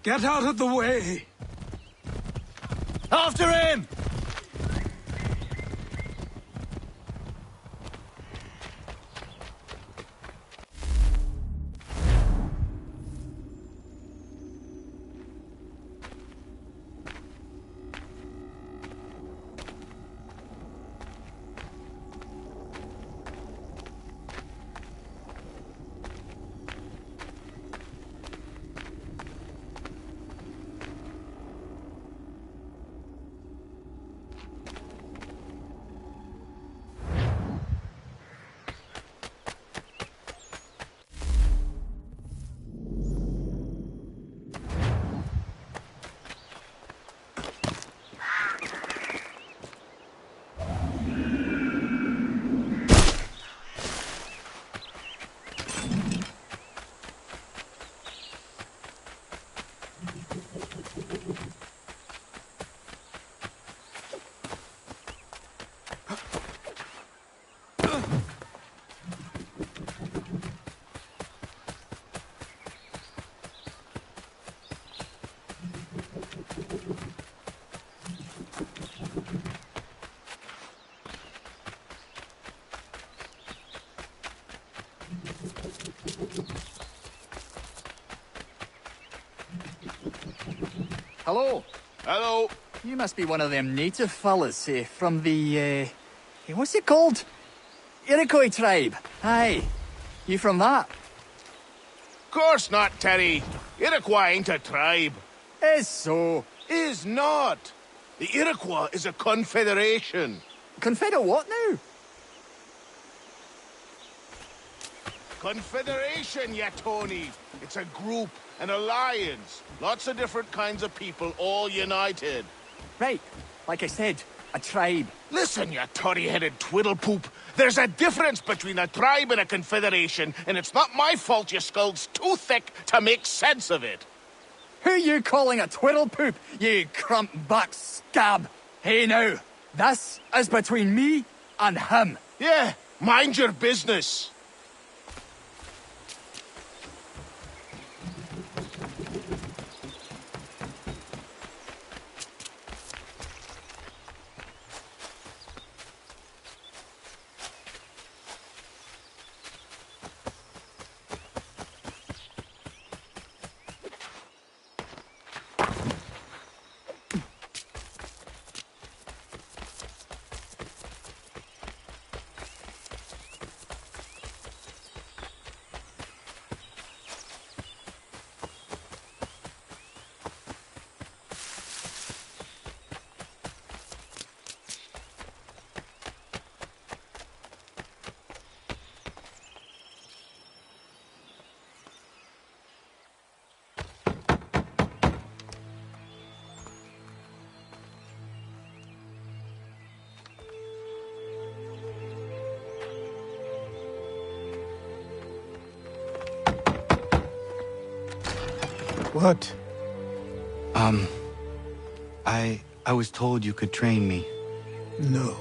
Get out of the way! After him! Hello. Hello. You must be one of them native fellas, from the, what's it called? Iroquois tribe. Aye. You from that? Course not, Terry. Iroquois ain't a tribe. Is so. Is not. The Iroquois is a confederation. Confederate what now? Confederation, ya Tony. It's a group, an alliance. Lots of different kinds of people, all united. Right. Like I said, a tribe. Listen, you toddy-headed twiddlepoop. There's a difference between a tribe and a confederation, and it's not my fault your skull's too thick to make sense of it. Who you calling a twiddlepoop, you crump-back scab? Hey now, this is between me and him. Yeah, mind your business. What? I was told you could train me. No.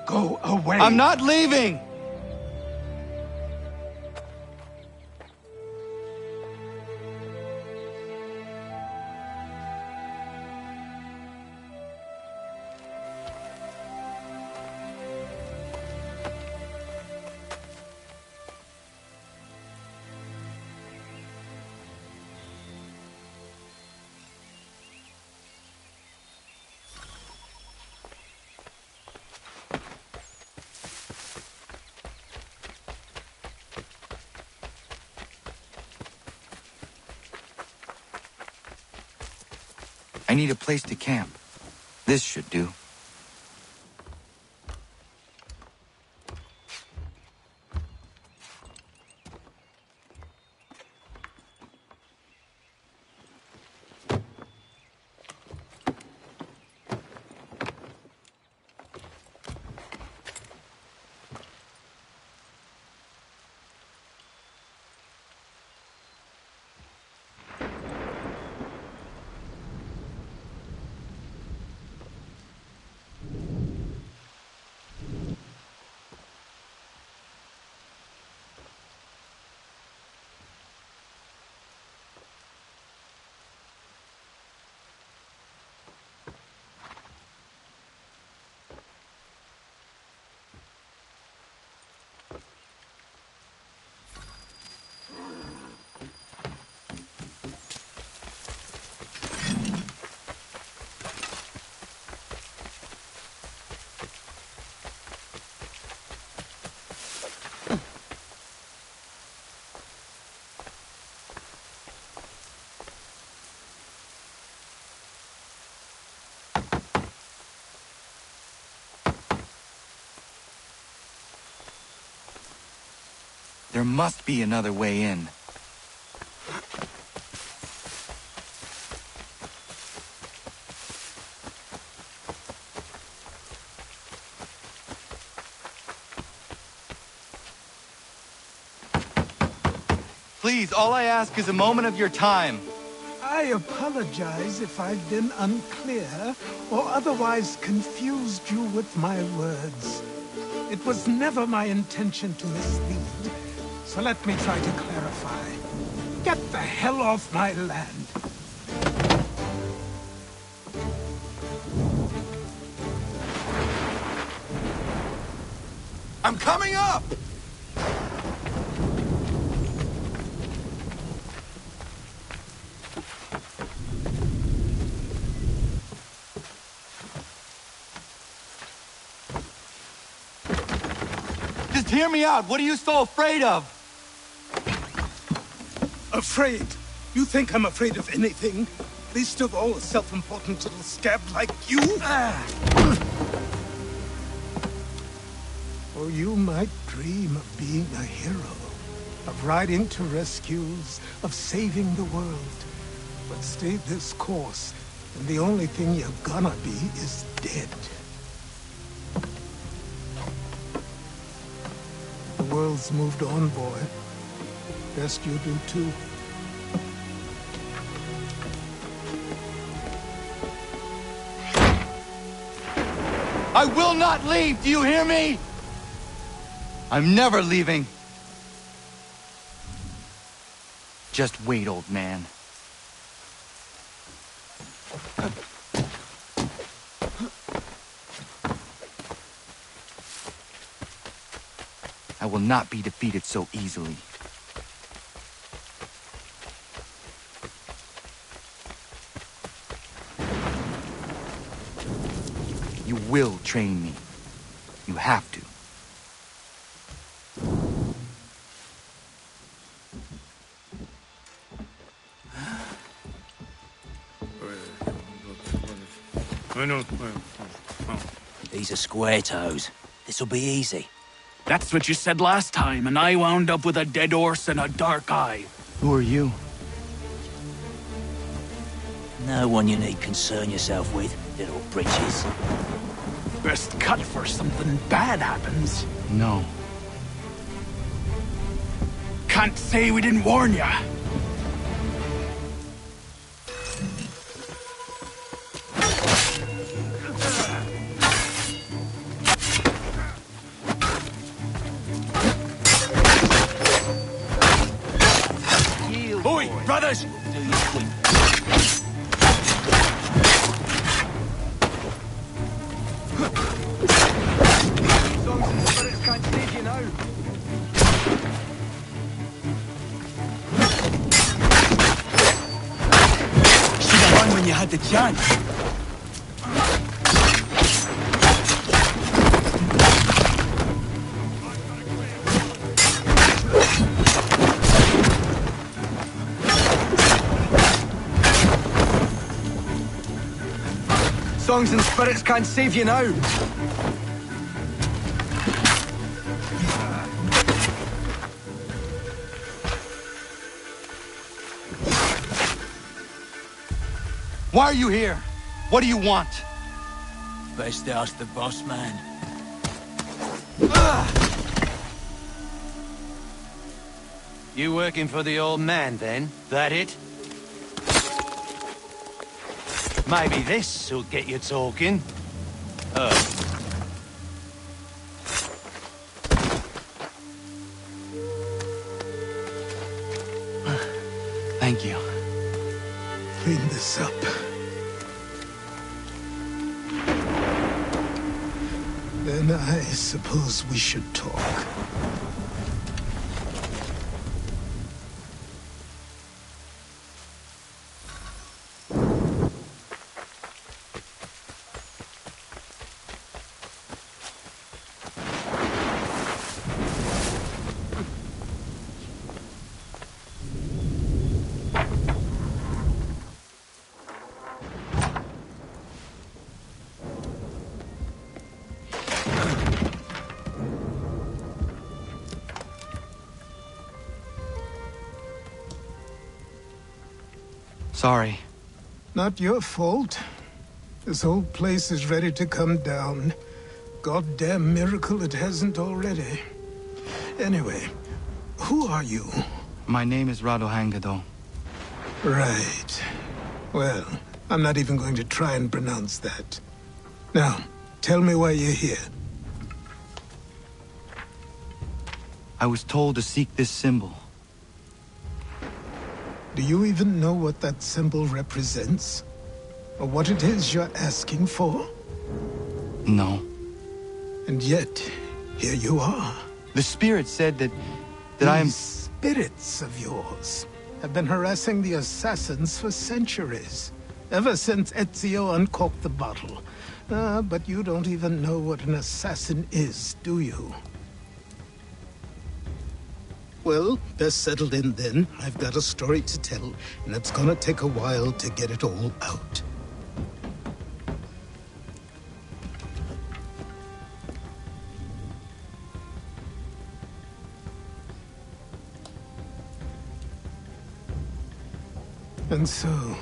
Go away. I'm not leaving! I need a place to camp. This should do. There must be another way in. Please, all I ask is a moment of your time. I apologize if I've been unclear or otherwise confused you with my words. It was never my intention to mislead, so let me try to clarify. Get the hell off my land. I'm coming up! Just hear me out. What are you so afraid of? Afraid? You think I'm afraid of anything? Least of all a self-important little scab like you? Or you might dream of being a hero, of riding to rescues, of saving the world. But stay this course, and the only thing you're gonna be is dead. The world's moved on, boy. Best you do too. I will not leave, do you hear me? I'm never leaving. Just wait, old man. I will not be defeated so easily. You will train me. You have to. These are square toes. This'll be easy. That's what you said last time, and I wound up with a dead horse and a dark eye. Who are you? No one you need concern yourself with, little britches. Best cut for something bad happens. No. Can't say we didn't warn ya. Oi, brothers! Do you quick. Should've run when you had the chance. Songs and spirits can't save you now. Why are you here? What do you want? Best ask the boss man. You working for the old man, then? That it? Maybe this'll get you talking. Thank you. Clean this up. Then I suppose we should talk. Sorry. Not your fault. This whole place is ready to come down. Goddamn miracle it hasn't already. Anyway, who are you? My name is Radohangado. Right. Well, I'm not even going to try and pronounce that. Now, tell me why you're here. I was told to seek this symbol. Do you even know what that symbol represents? Or what it is you're asking for? No. And yet, here you are. The spirit said that I am... These spirits of yours have been harassing the assassins for centuries. Ever since Ezio uncorked the bottle. But you don't even know what an assassin is, do you? Well, best settled in then. I've got a story to tell, and it's gonna take a while to get it all out. And so,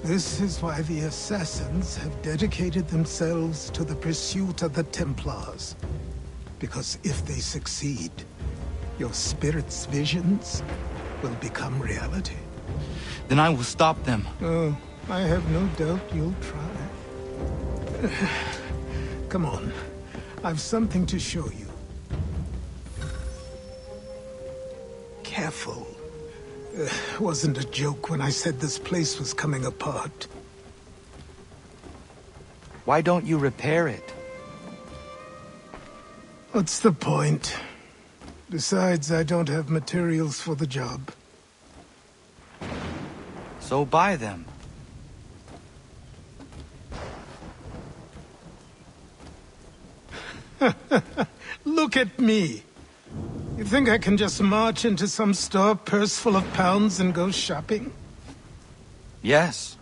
this is why the Assassins have dedicated themselves to the pursuit of the Templars. Because if they succeed, your spirit's visions will become reality. Then I will stop them. Oh, I have no doubt you'll try. Come on, I've something to show you. Careful. Wasn't a joke when I said this place was coming apart. Why don't you repair it? What's the point? Besides, I don't have materials for the job. So buy them. Look at me! You think I can just march into some store, purse full of pounds, and go shopping? Yes.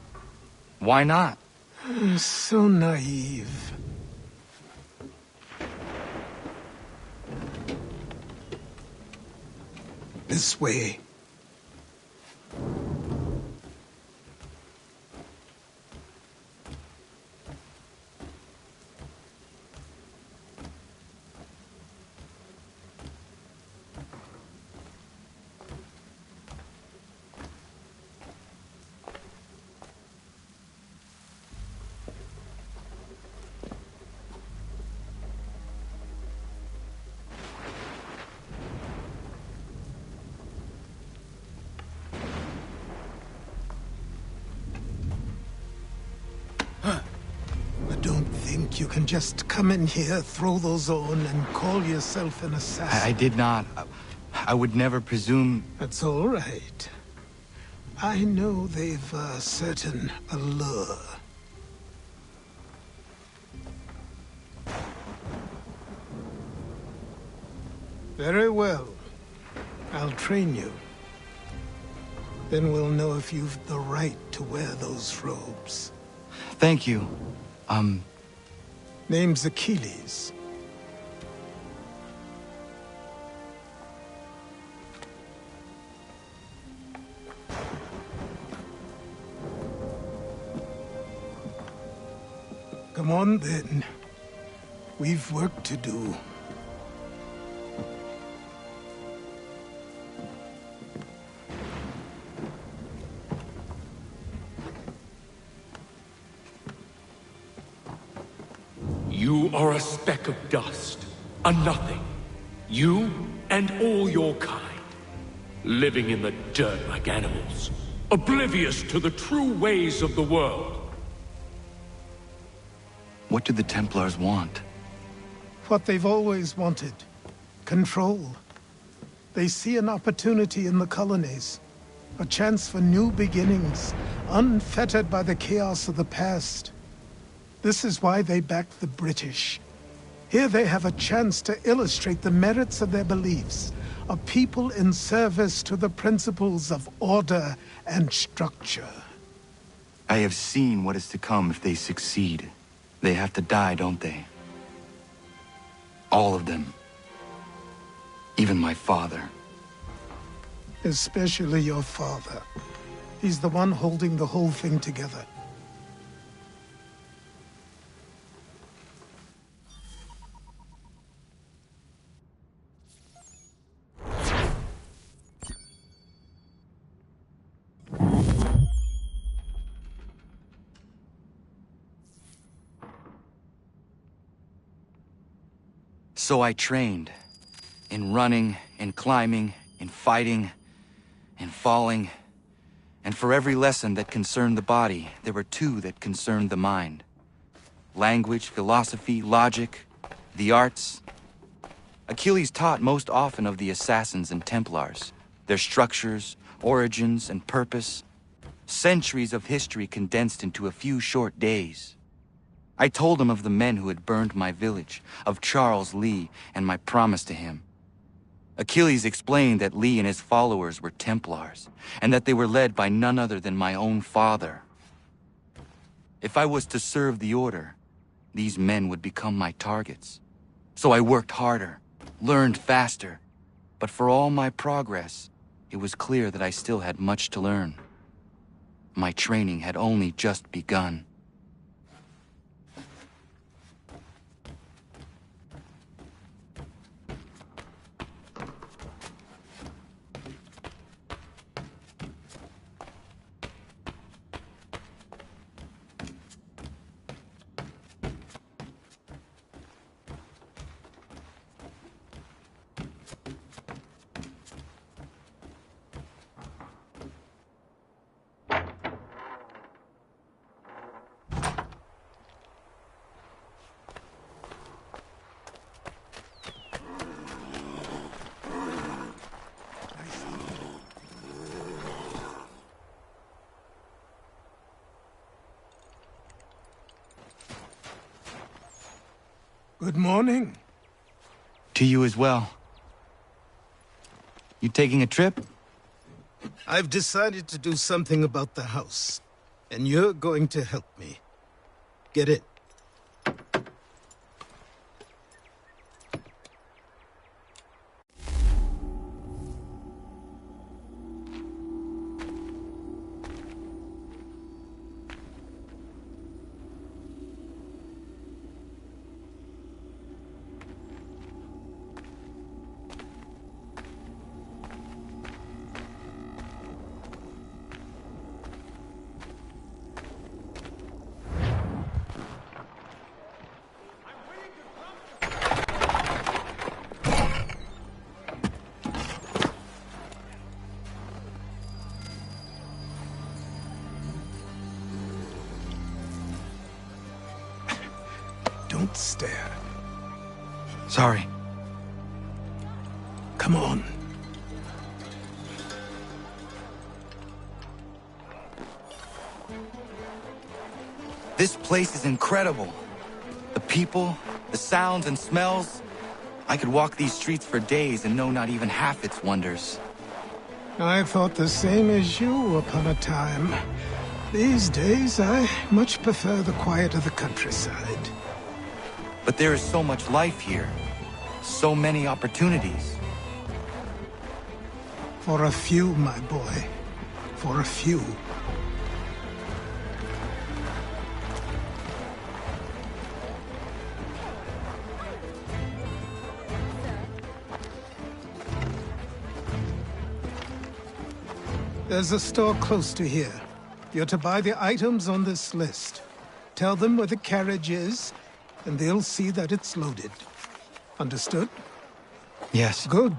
Why not? So naive. This way. You can just come in here, throw those on, and call yourself an assassin. I did not. I would never presume... That's all right. I know they've a certain allure. Very well. I'll train you. Then we'll know if you've the right to wear those robes. Thank you. Name's Achilles. Come on, then. We've work to do. You are a speck of dust, a nothing. You and all your kind, living in the dirt like animals, oblivious to the true ways of the world. What do the Templars want? What they've always wanted. Control. They see an opportunity in the colonies. A chance for new beginnings, unfettered by the chaos of the past. This is why they backed the British. Here they have a chance to illustrate the merits of their beliefs, a people in service to the principles of order and structure. I have seen what is to come if they succeed. They have to die, don't they? All of them. Even my father. Especially your father. He's the one holding the whole thing together. So I trained. In running, in climbing, in fighting, in falling. And for every lesson that concerned the body, there were two that concerned the mind. Language, philosophy, logic, the arts. Achilles taught most often of the Assassins and Templars, their structures, origins, and purpose. Centuries of history condensed into a few short days. I told him of the men who had burned my village, of Charles Lee, and my promise to him. Achilles explained that Lee and his followers were Templars, and that they were led by none other than my own father. If I was to serve the Order, these men would become my targets. So I worked harder, learned faster, but for all my progress, it was clear that I still had much to learn. My training had only just begun. Good morning. To you as well. You taking a trip? I've decided to do something about the house, and you're going to help me. Get in. Don't stare. Sorry. Come on. This place is incredible. The people, the sounds and smells. I could walk these streets for days and know not even half its wonders. I thought the same as you upon a time. These days, I much prefer the quiet of the countryside. But there is so much life here. So many opportunities. For a few, my boy. For a few. There's a store close to here. You're to buy the items on this list. Tell them where the carriage is, and they'll see that it's loaded. Understood? Yes. Good.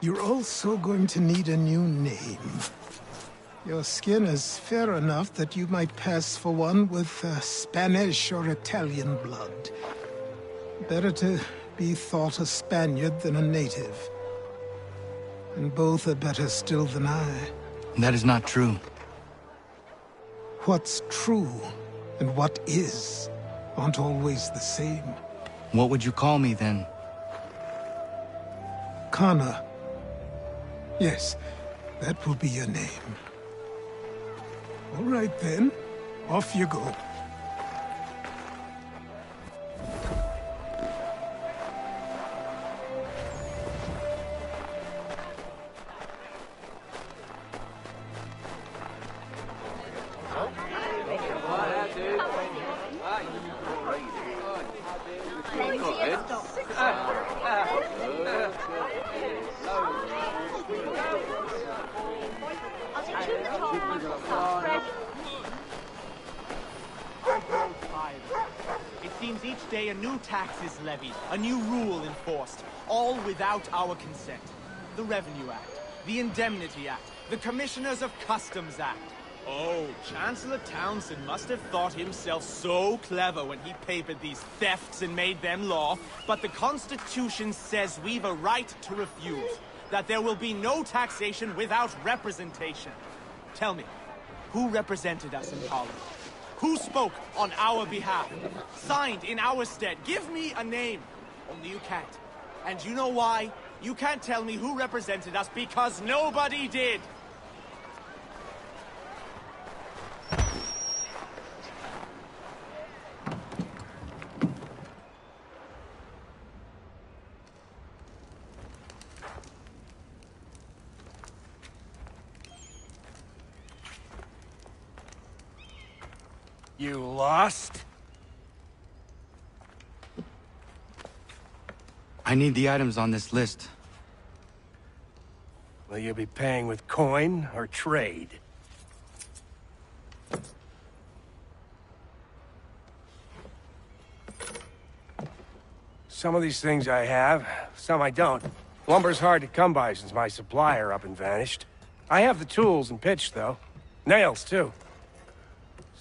You're also going to need a new name. Your skin is fair enough that you might pass for one with Spanish or Italian blood. Better to be thought a Spaniard than a native. And both are better still than I. That is not true. What's true and what is aren't always the same. What would you call me then? Kana. Yes, that will be your name. All right then, off you go. It seems each day a new tax is levied, a new rule enforced, all without our consent. The Revenue Act, the Indemnity Act, the Commissioners of Customs Act. Oh, Chancellor Townsend must have thought himself so clever when he papered these thefts and made them law, but the Constitution says we've a right to refuse, that there will be no taxation without representation. Tell me, who represented us in Parliament? Who spoke on our behalf? Signed in our stead? Give me a name. Only you can't. And you know why? You can't tell me who represented us because nobody did! You lost? I need the items on this list. Will you be paying with coin or trade? Some of these things I have, some I don't. Lumber's hard to come by since my supplier up and vanished. I have the tools and pitch, though. Nails, too.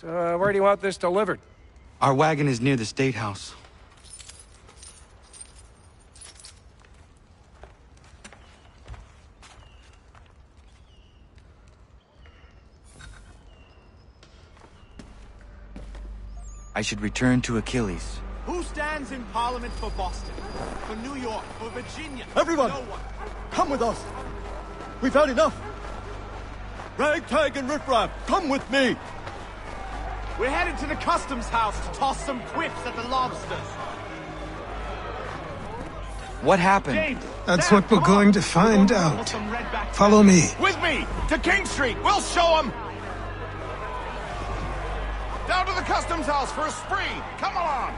So, where do you want this delivered? Our wagon is near the State House. I should return to Achilles. Who stands in Parliament for Boston? For New York? For Virginia? Everyone! No one. Come with us! We've had enough! Ragtag and riffraff, come with me! We're headed to the customs house to toss some quips at the lobsters. What happened? James, That's Sam, what we're come going on. to find We're going out. for some redback Follow me. With me! To King Street! We'll show them! Down to the customs house for a spree! Come along!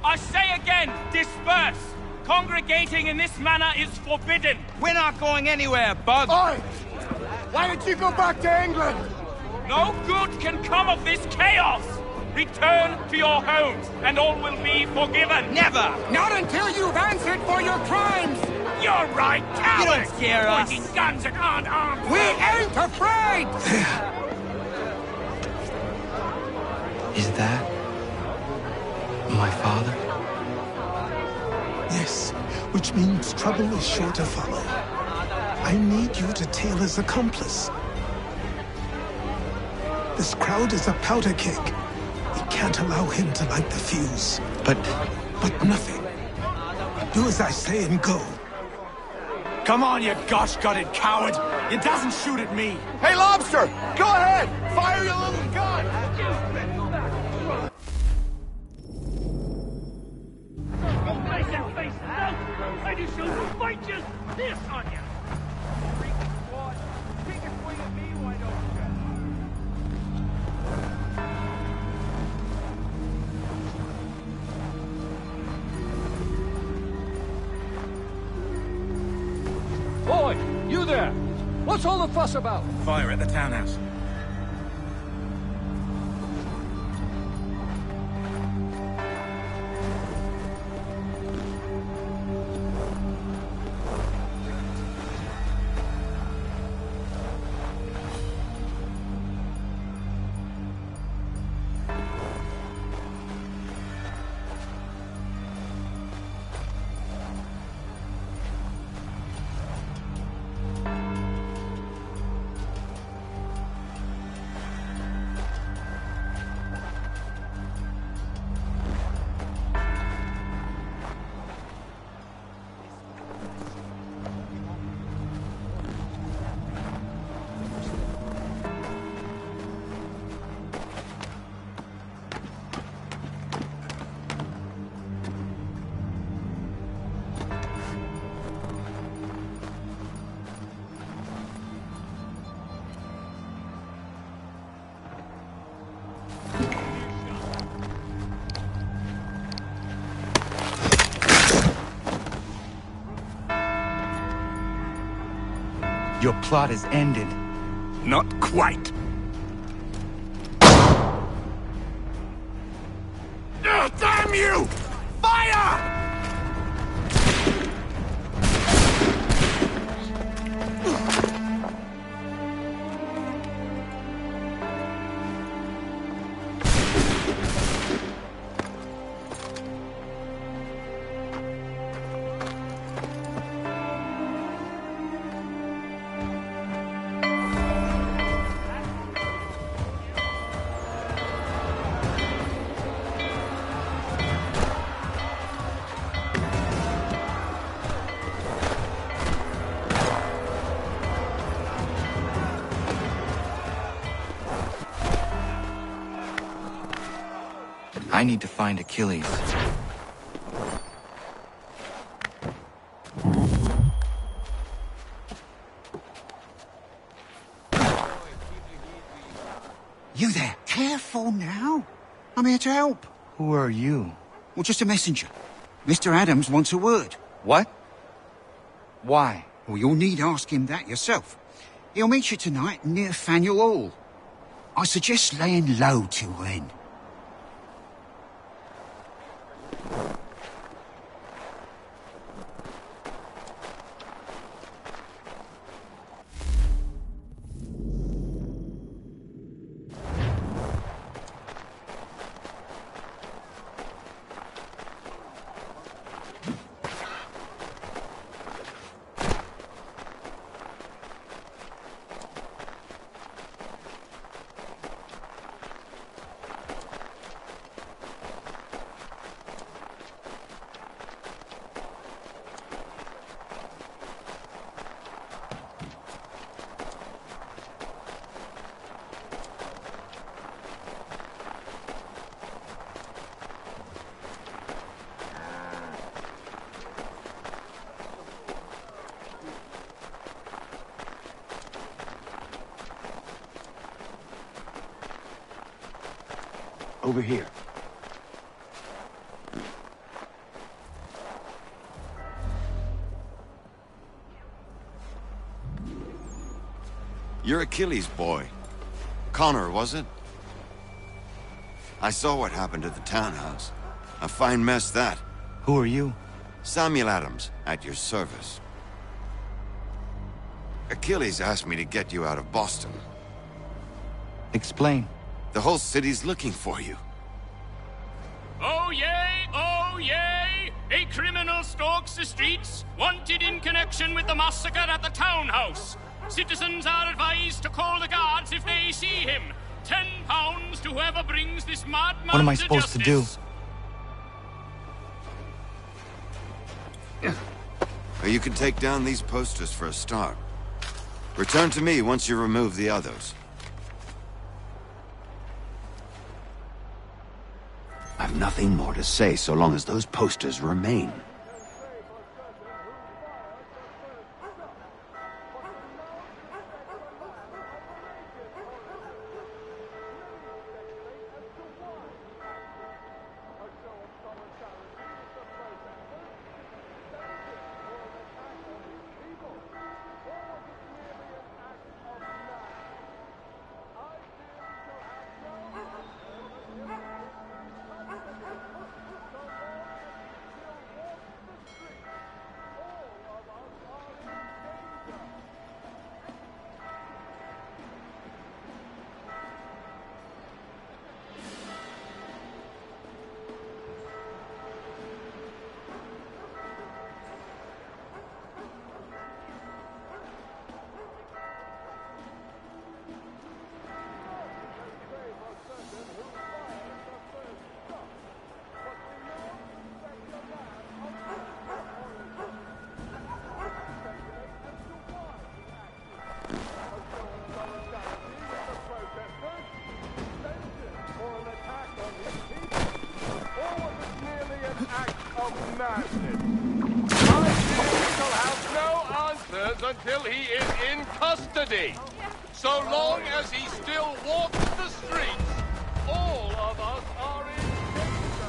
I say again, disperse! Congregating in this manner is forbidden! We're not going anywhere, Bug! Oi! Why don't you go back to England? No good can come of this chaos! Return to your homes, and all will be forgiven! Never! Not until you've answered for your crimes! You're right, cowards! You don't scare us. Pointing guns at unarmed We ain't afraid! Is that my father? Yes, which means trouble is sure to follow. I need you to Taylor's accomplice. This crowd is a powder keg. We can't allow him to light the fuse. But nothing. Do as I say and go. Come on, you gosh-gutted coward! It doesn't shoot at me! Hey, Lobster! Go ahead! Fire your little gun! I just shall fight just this on you! Boy, you there! What's all the fuss about? Fire at the townhouse. your plot is ended. Not quite. Damn you! Fire! I need to find Achilles. You there? Careful now. I'm here to help. Who are you? Well, just a messenger. Mr. Adams wants a word. What? Why? Well, you'll need ask him that yourself. He'll meet you tonight near Faneuil Hall. I suggest laying low till then. Over here. You're Achilles' boy. Connor, was it? I saw what happened at the townhouse. A fine mess, that. Who are you? Samuel Adams, at your service. Achilles asked me to get you out of Boston. Explain. The whole city's looking for you. Oh yay, oh yay! A criminal stalks the streets, wanted in connection with the massacre at the townhouse. Citizens are advised to call the guards if they see him. £10 to whoever brings this madman to justice. What am I supposed to do? Well, you can take down these posters for a start. Return to me once you remove the others. I've nothing more to say so long as those posters remain. Until he is in custody. So long as he still walks the streets, all of us are in danger.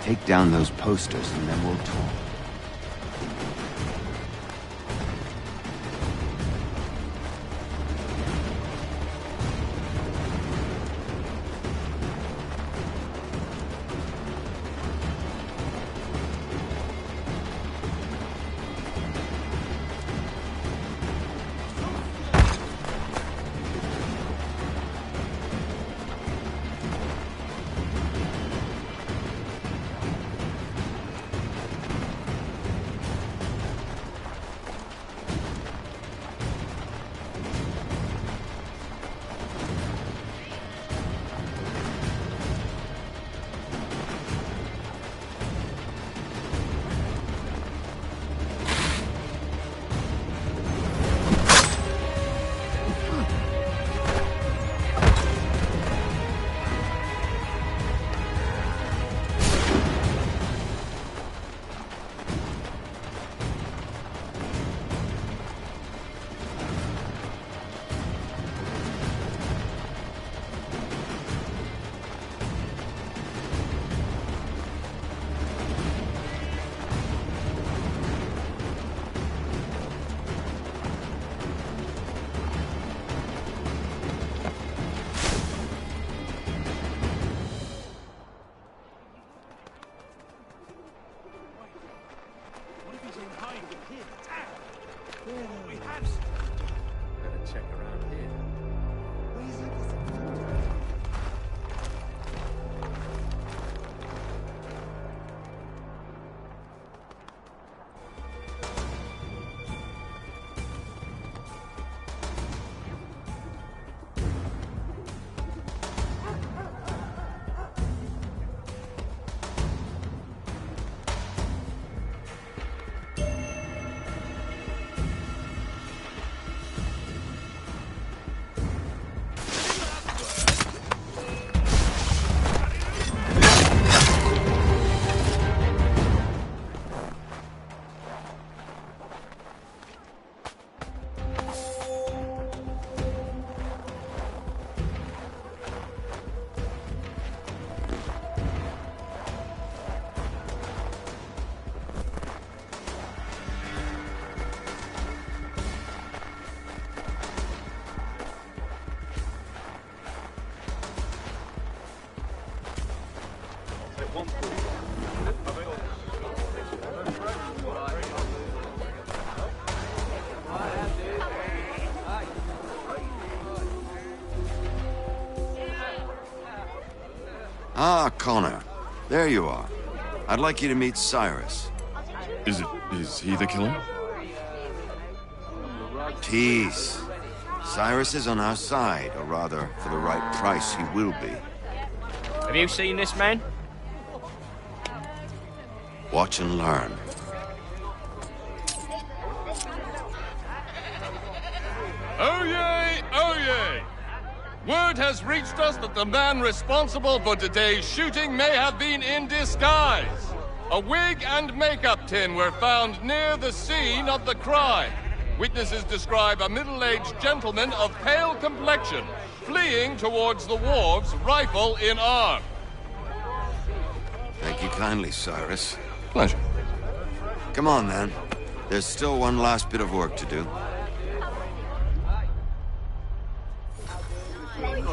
Take down those posters and then we'll talk. Ah, Connor. There you are. I'd like you to meet Cyrus. Is he the killer? Peace. Cyrus is on our side, or rather, for the right price, he will be. Have you seen this man? Watch and learn. Oh yay! Oh yay! Word has reached us that the man responsible for today's shooting may have been in disguise. A wig and makeup tin were found near the scene of the crime. Witnesses describe a middle-aged gentleman of pale complexion fleeing towards the wharves, rifle in arm. Thank you kindly, Cyrus. Pleasure. Come on, then. There's still one last bit of work to do.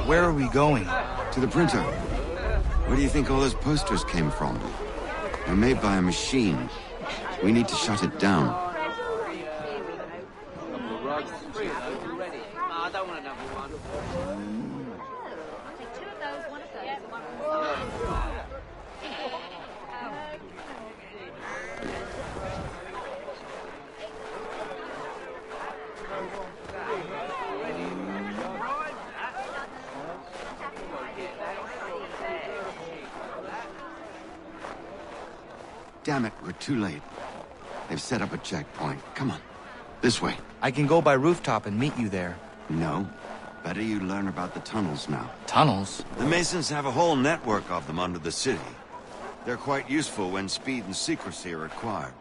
Where are we going? To the printer. Where do you think all those posters came from? They're made by a machine. We need to shut it down. Damn it, we're too late. They've set up a checkpoint. Come on. This way. I can go by rooftop and meet you there. No. Better you learn about the tunnels now. Tunnels? The Masons have a whole network of them under the city. They're quite useful when speed and secrecy are required.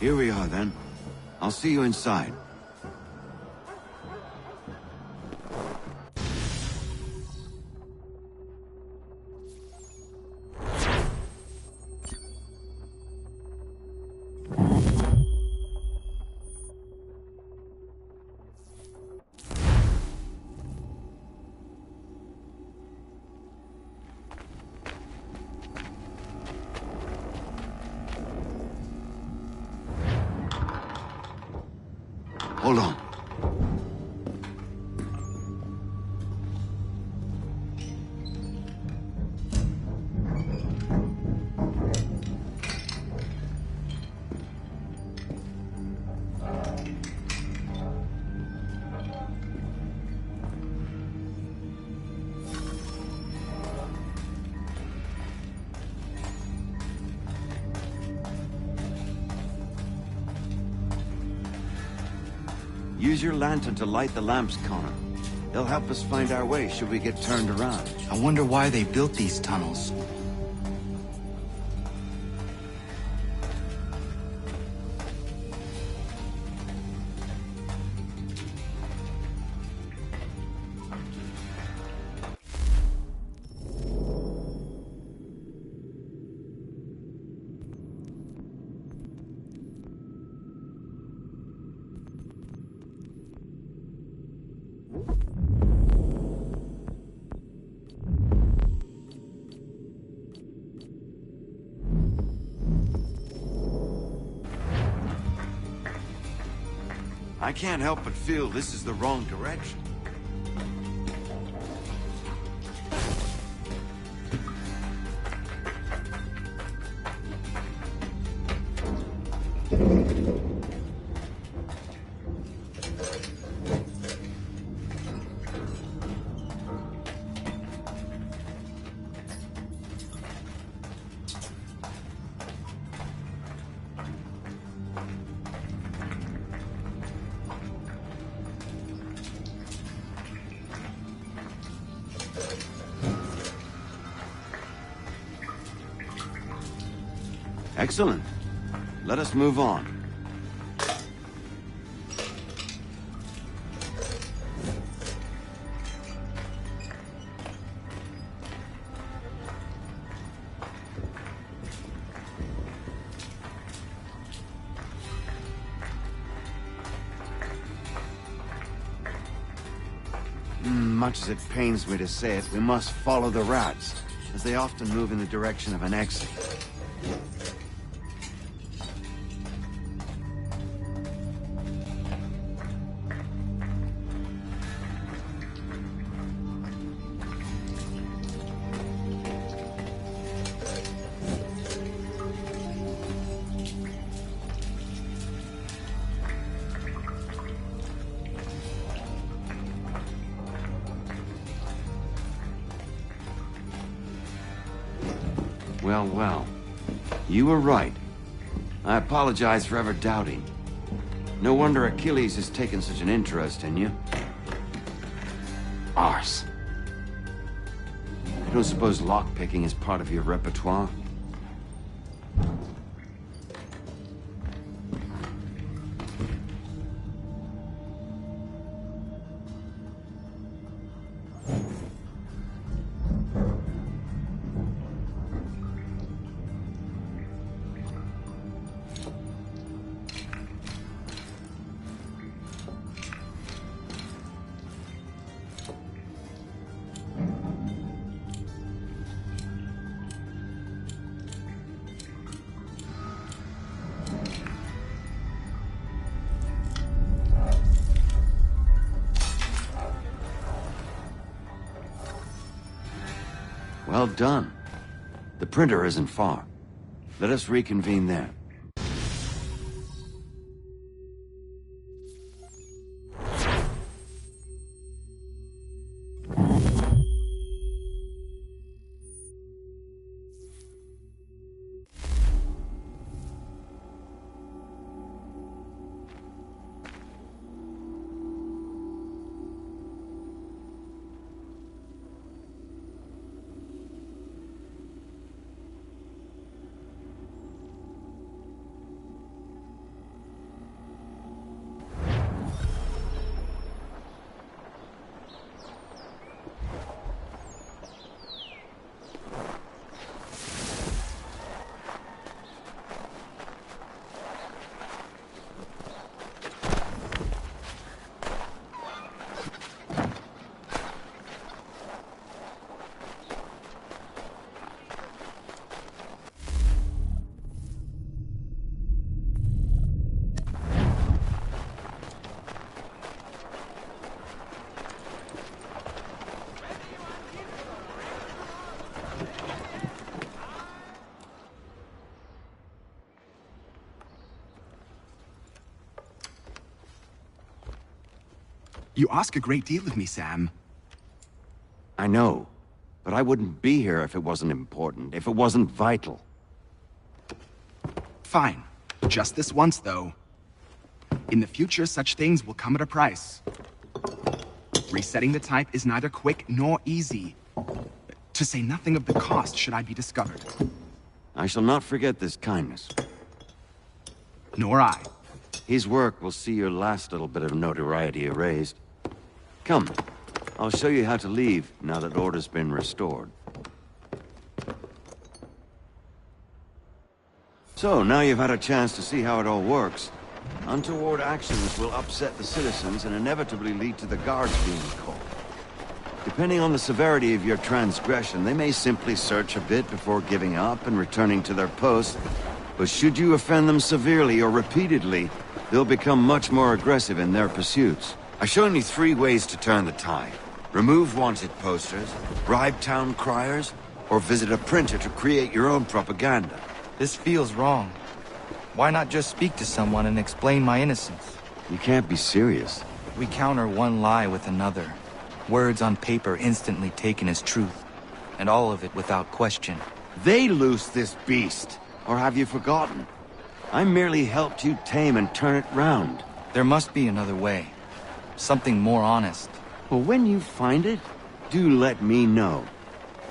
Here we are, then. I'll see you inside. Hold on. Use your lantern to light the lamps, Connor. They'll help us find our way should we get turned around. I wonder why they built these tunnels. I can't help but feel this is the wrong direction. Excellent. Let us move on. Much as it pains me to say it, we must follow the rats, as they often move in the direction of an exit. Well, well. You were right. I apologize for ever doubting. No wonder Achilles has taken such an interest in you. Arse. I don't suppose lockpicking is part of your repertoire? Well done. The printer isn't far. Let us reconvene there. You ask a great deal of me, Sam. I know, but I wouldn't be here if it wasn't important, if it wasn't vital. Fine. Just this once, though. In the future, such things will come at a price. Resetting the type is neither quick nor easy. To say nothing of the cost should I be discovered. I shall not forget this kindness. Nor I. His work will see your last little bit of notoriety erased. Come, I'll show you how to leave now that order's been restored. So, now you've had a chance to see how it all works. Untoward actions will upset the citizens and inevitably lead to the guards being called. Depending on the severity of your transgression, they may simply search a bit before giving up and returning to their posts. But should you offend them severely or repeatedly, they'll become much more aggressive in their pursuits. I've shown you 3 ways to turn the tide. Remove wanted posters, bribe town criers, or visit a printer to create your own propaganda. This feels wrong. Why not just speak to someone and explain my innocence? You can't be serious. We counter one lie with another. Words on paper instantly taken as truth. And all of it without question. They loose this beast. Or have you forgotten? I merely helped you tame and turn it round. There must be another way. Something more honest. Well, when you find it, do let me know.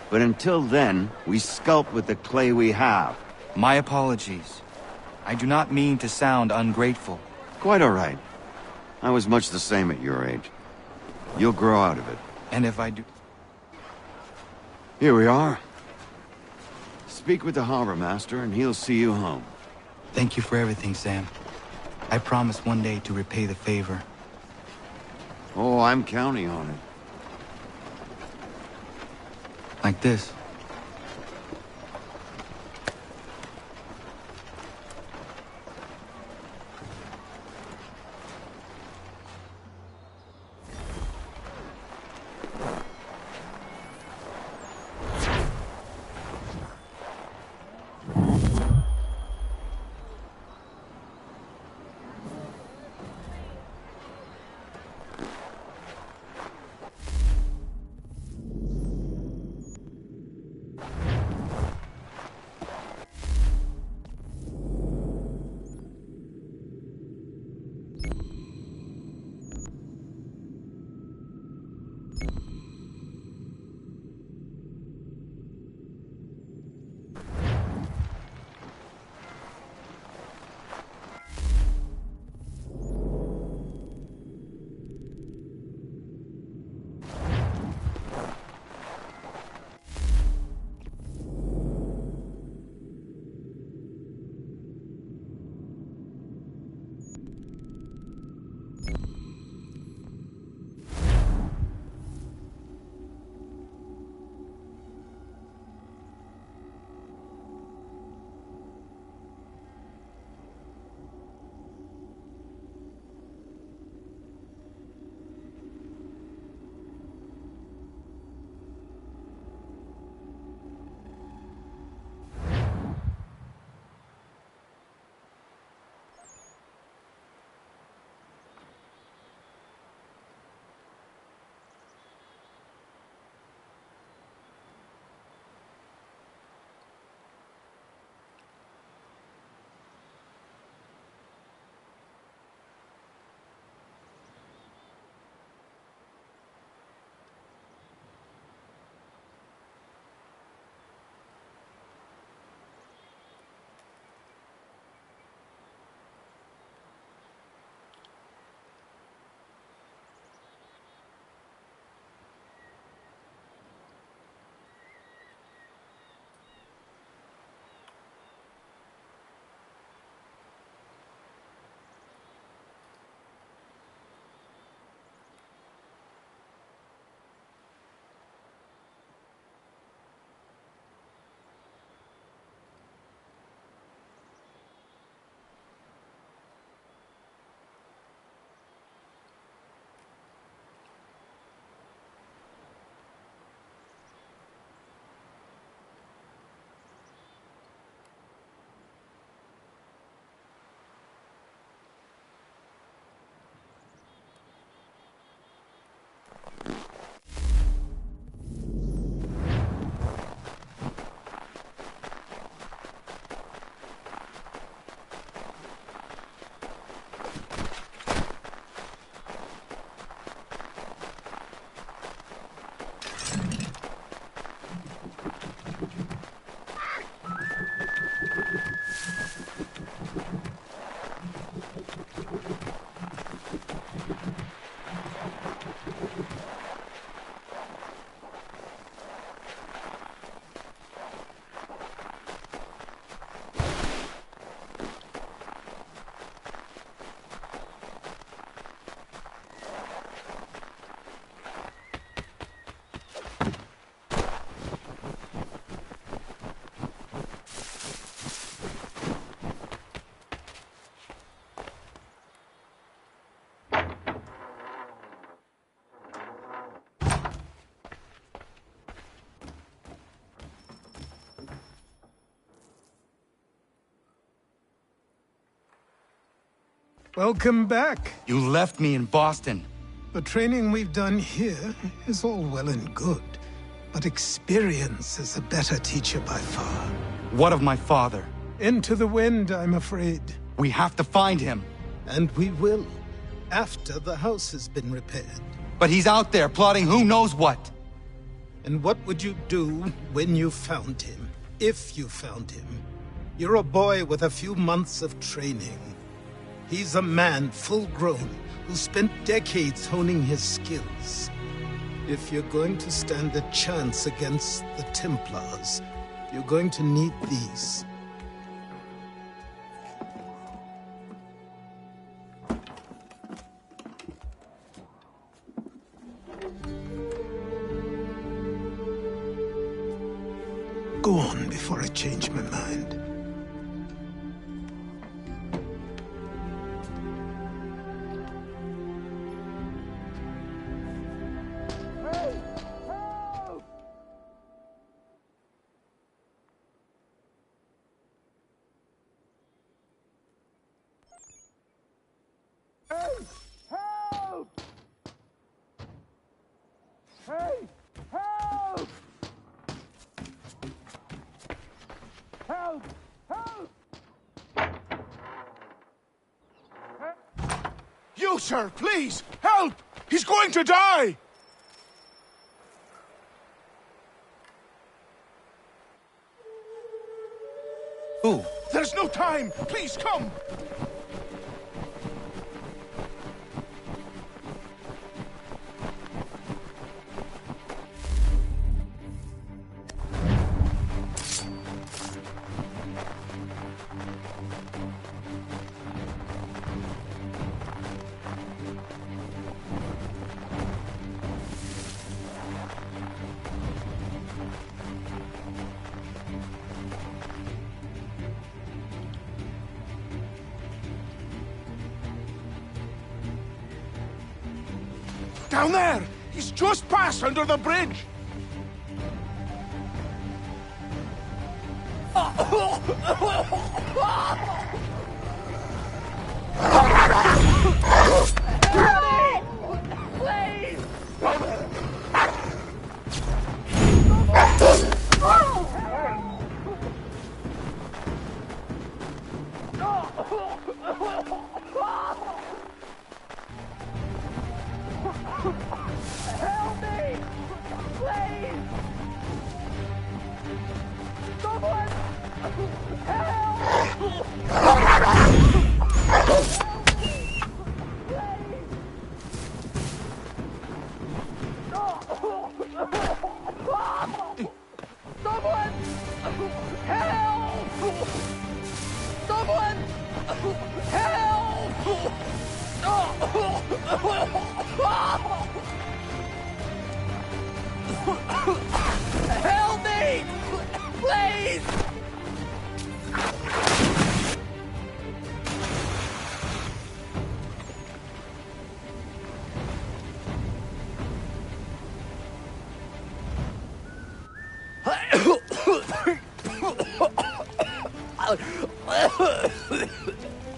But until then, we sculpt with the clay we have. My apologies. I do not mean to sound ungrateful. Quite all right. I was much the same at your age. You'll grow out of it. And if I do... Here we are. Speak with the harbor master and he'll see you home. Thank you for everything, Sam. I promise one day to repay the favor. Oh, I'm counting on it. Like this. Welcome back. You left me in Boston. The training we've done here is all well and good, but experience is a better teacher by far. What of my father? Into the wind, I'm afraid. We have to find him. And we will, after the house has been repaired. But he's out there plotting who knows what. And what would you do when you found him? If you found him? You're a boy with a few months of training. He's a man, full grown, who spent decades honing his skills. If you're going to stand a chance against the Templars, you're going to need these. Go on before I change my mind. You, sir, please, help! He's going to die! Who? There's no time! Please, come! Down there! He's just passed under the bridge! Help me! Please! Someone! Help me! Please!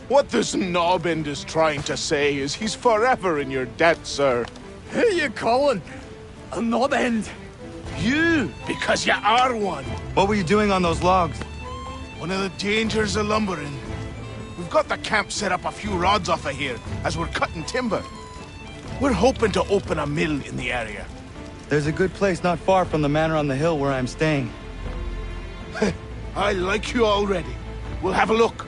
What this knobend is trying to say is he's forever in your debt, sir. Who you calling a knobend? You, because you are one. What were you doing on those logs? One of the dangers of lumbering. We've got the camp set up a few rods off of here as we're cutting timber. We're hoping to open a mill in the area. There's a good place not far from the manor on the hill where I'm staying. I like you already. We'll have a look.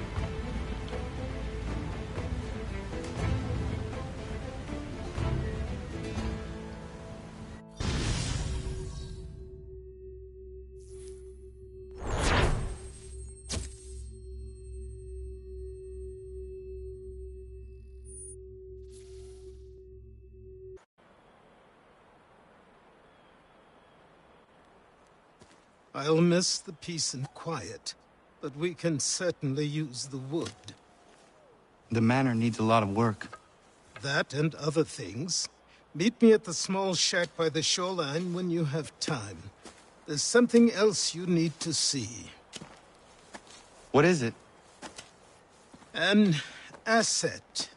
I'll miss the peace and quiet, but we can certainly use the wood. The manor needs a lot of work. That and other things. Meet me at the small shack by the shoreline when you have time. There's something else you need to see. What is it? An asset.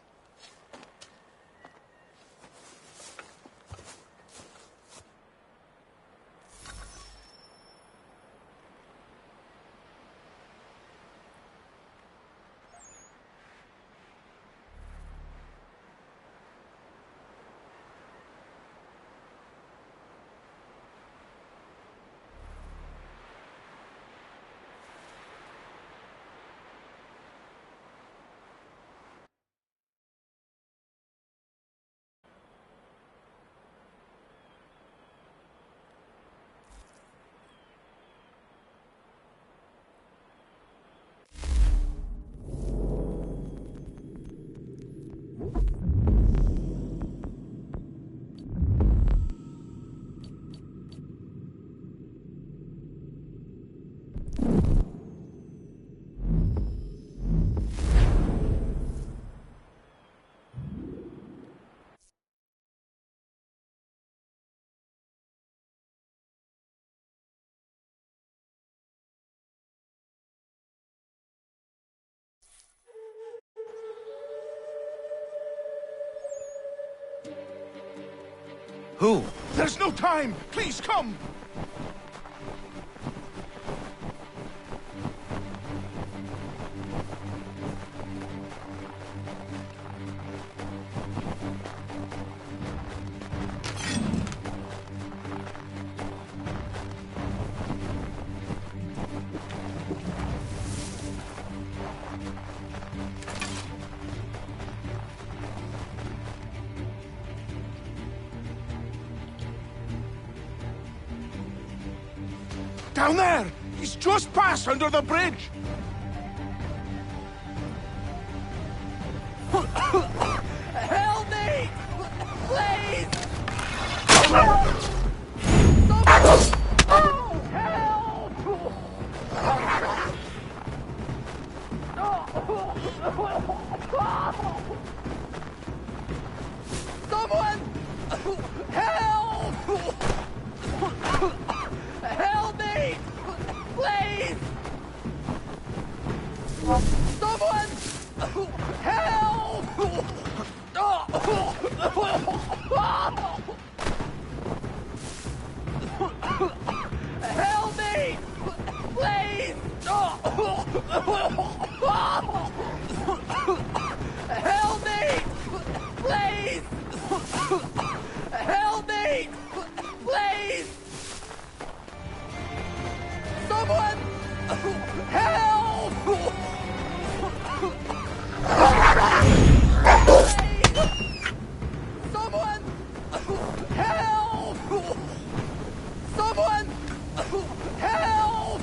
Who? There's no time! Please come! Down there! He's just passed under the bridge! Help me! Please! Someone! Help! Help me! Please! Someone! Help! Help me! Please! Help me! Please! Help me! Please! Someone! Help! Someone! Help! Someone! Help!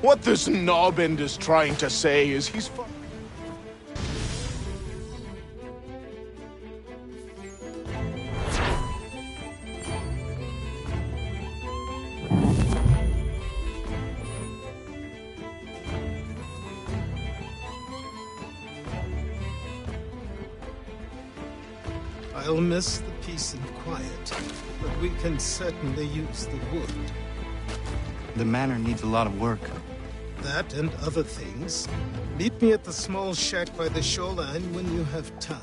What this knobbend is trying to say is he's I'll miss the peace and quiet, but we can certainly use the wood. The manor needs a lot of work. That and other things. Meet me at the small shack by the shoreline when you have time.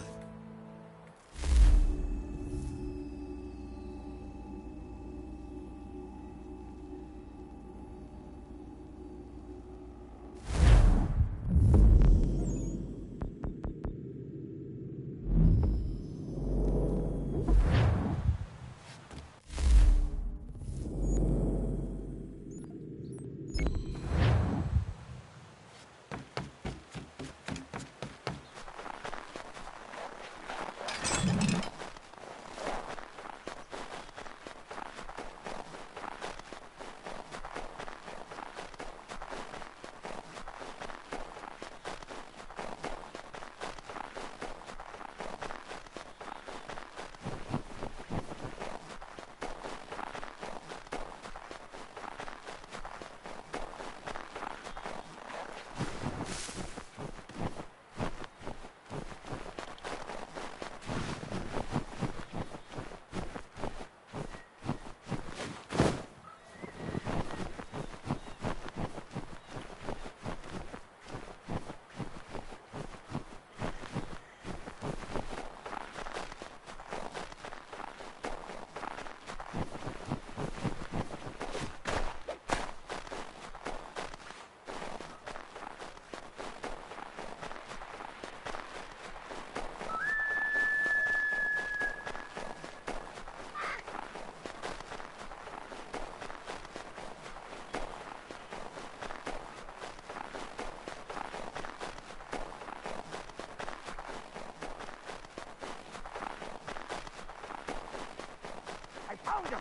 Found him!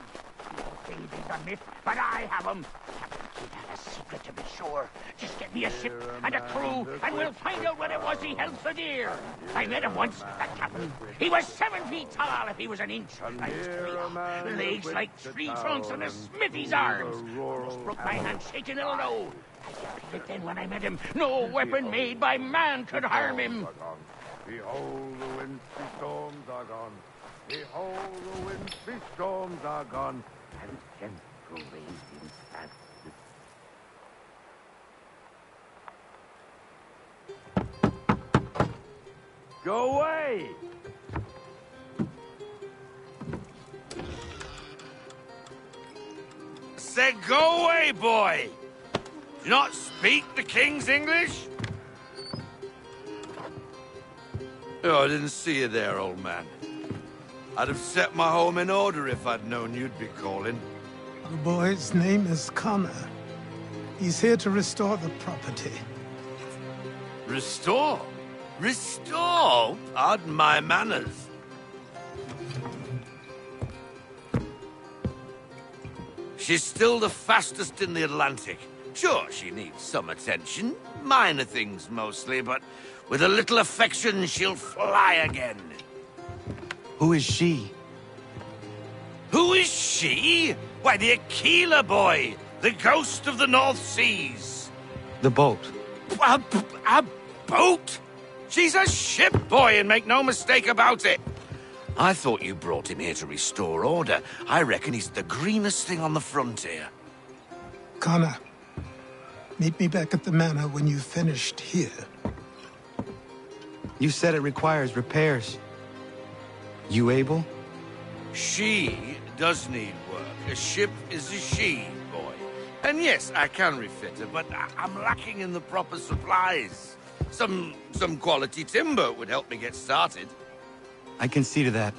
You say these are myth, but I have them. Captain Kidd had a secret, to be sure. Just get me a ship and a crew, and we'll find out what it was he held for dear. I met him once, that captain. He was 7 feet tall if he was an inch. I was 3. Legs like tree trunks and a smithy's arms. Almost broke my hand shaking it'll know. I could feel it then when I met him. No weapon made by man could harm him. Behold, the wintry storms are gone. Behold, the wintry storms are gone. And gentle raging past the... Go away! Said go away, boy! Do you not speak the King's English? Oh, I didn't see you there, old man. I'd have set my home in order if I'd known you'd be calling. The boy's name is Connor. He's here to restore the property. Restore? Restore? Pardon my manners. She's still the fastest in the Atlantic. Sure, she needs some attention. Minor things mostly, but with a little affection, she'll fly again. Who is she? Who is she? Why, the Aquila boy, the ghost of the North Seas. The boat. A boat? She's a ship, boy, and make no mistake about it. I thought you brought him here to restore order. I reckon he's the greenest thing on the frontier. Connor, meet me back at the manor when you've finished here. You said it requires repairs. You able? She does need work. A ship is a she, boy. And yes, I can refit her, but I'm lacking in the proper supplies. Some quality timber would help me get started. I can see to that.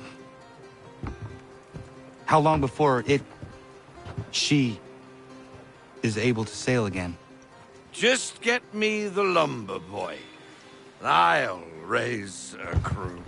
How long before she is able to sail again? Just get me the lumber, boy. I'll raise a crew.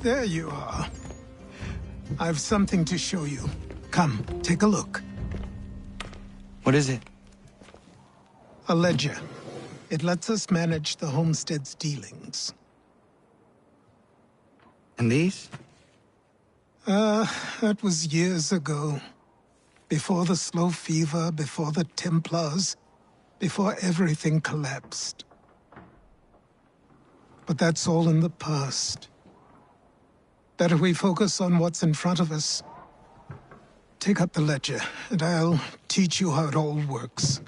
There you are. I've something to show you. Come, take a look. What is it? A ledger. It lets us manage the homestead's dealings. And these? That was years ago. Before the slow fever, before the Templars, before everything collapsed. But that's all in the past. Better we focus on what's in front of us. Take up the ledger, and I'll teach you how it all works.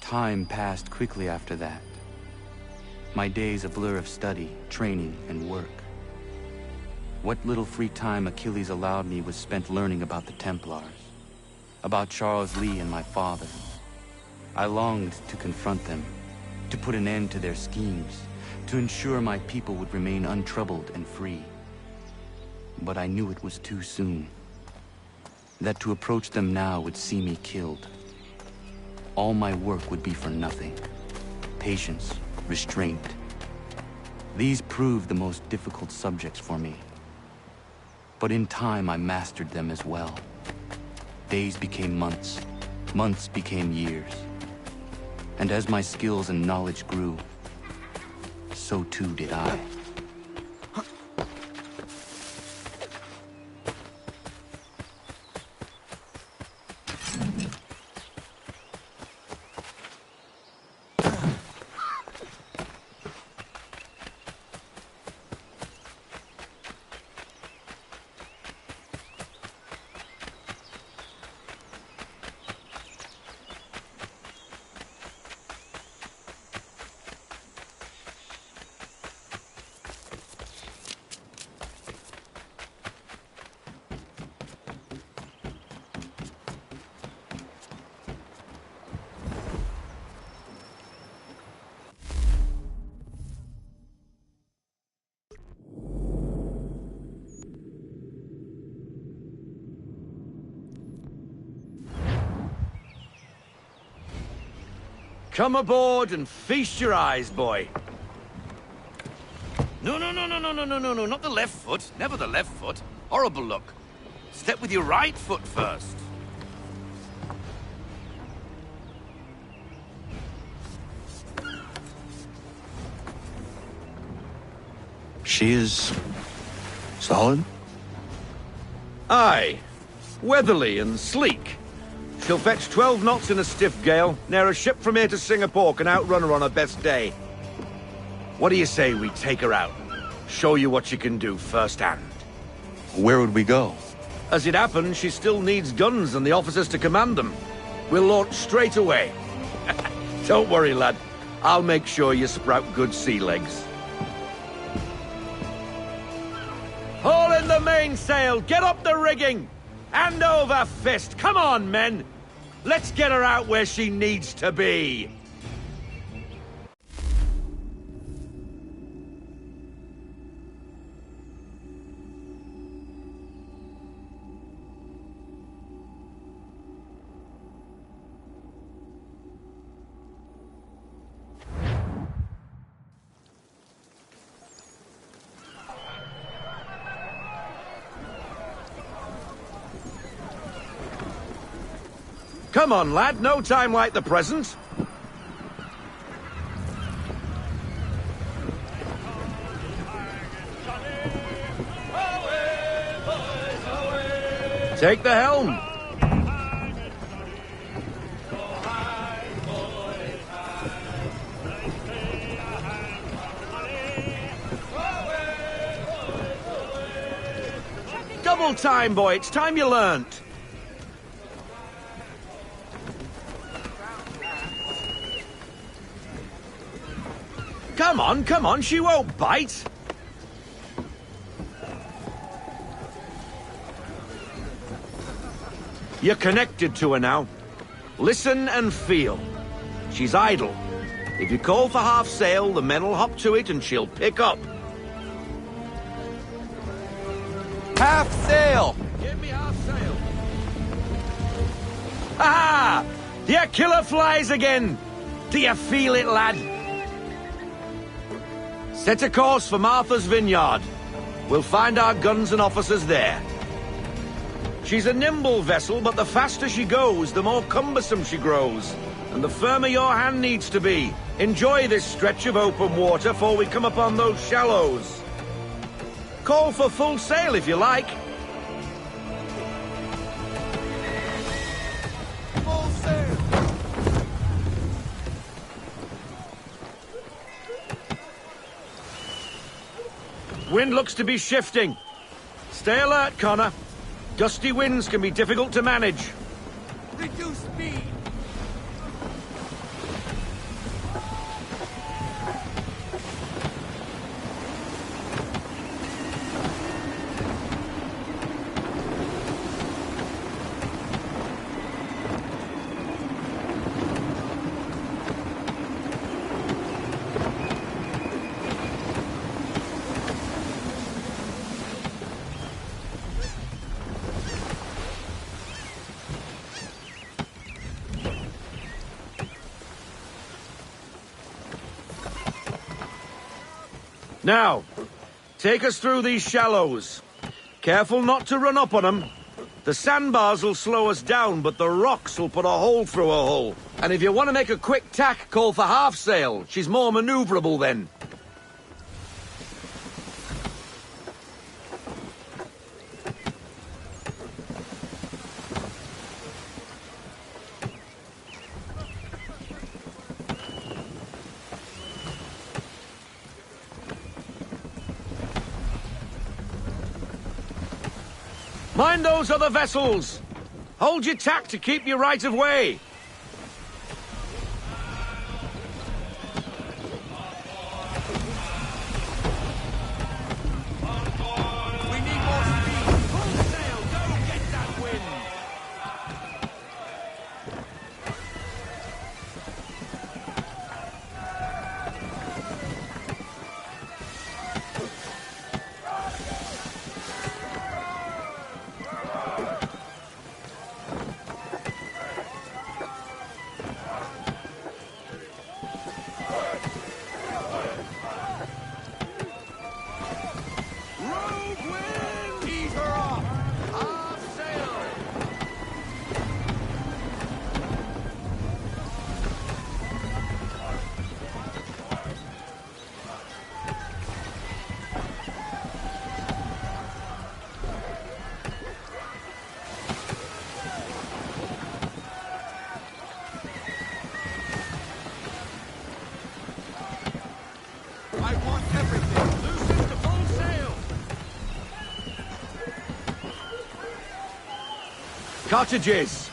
Time passed quickly after that. My days a blur of study, training, and work. What little free time Achilles allowed me was spent learning about the Templars, about Charles Lee and my father. I longed to confront them, to put an end to their schemes, to ensure my people would remain untroubled and free. But I knew it was too soon, that to approach them now would see me killed. All my work would be for nothing. Patience, restraint. These proved the most difficult subjects for me. But in time, I mastered them as well. Days became months, months became years. And as my skills and knowledge grew, so too did I. Come aboard and feast your eyes, boy. No, not the left foot. Never the left foot. Horrible look. Step with your right foot first. She is... solid? Aye. Weatherly and sleek. She'll fetch 12 knots in a stiff gale, near a ship from here to Singapore can outrun her on her best day. What do you say we take her out? Show you what she can do firsthand. Where would we go? As it happens, she still needs guns and the officers to command them. We'll launch straight away. Don't worry, lad. I'll make sure you sprout good sea legs. Haul in the mainsail! Get up the rigging! Hand over fist! Come on, men! Let's get her out where she needs to be! Come on, lad, no time like the present. Take the helm. Double time, boy, it's time you learnt. Come on, she won't bite. You're connected to her now. Listen and feel. She's idle. If you call for half sail, the men will hop to it and she'll pick up. Half sail! Give me half sail. Ah! Your killer flies again! Do you feel it, lad? Set a course for Martha's Vineyard. We'll find our guns and officers there. She's a nimble vessel, but the faster she goes, the more cumbersome she grows. And the firmer your hand needs to be. Enjoy this stretch of open water before we come upon those shallows. Call for full sail if you like. Full sail! Wind looks to be shifting. Stay alert, Connor. Gusty winds can be difficult to manage. Reduce speed! Now, take us through these shallows. Careful not to run up on them. The sandbars will slow us down, but the rocks will put a hole through a hull. And if you want to make a quick tack, call for half sail. She's more maneuverable then. Mind those other vessels! Hold your tack to keep your right of way! We need more speed! Full sail! Go get that wind! Cottages!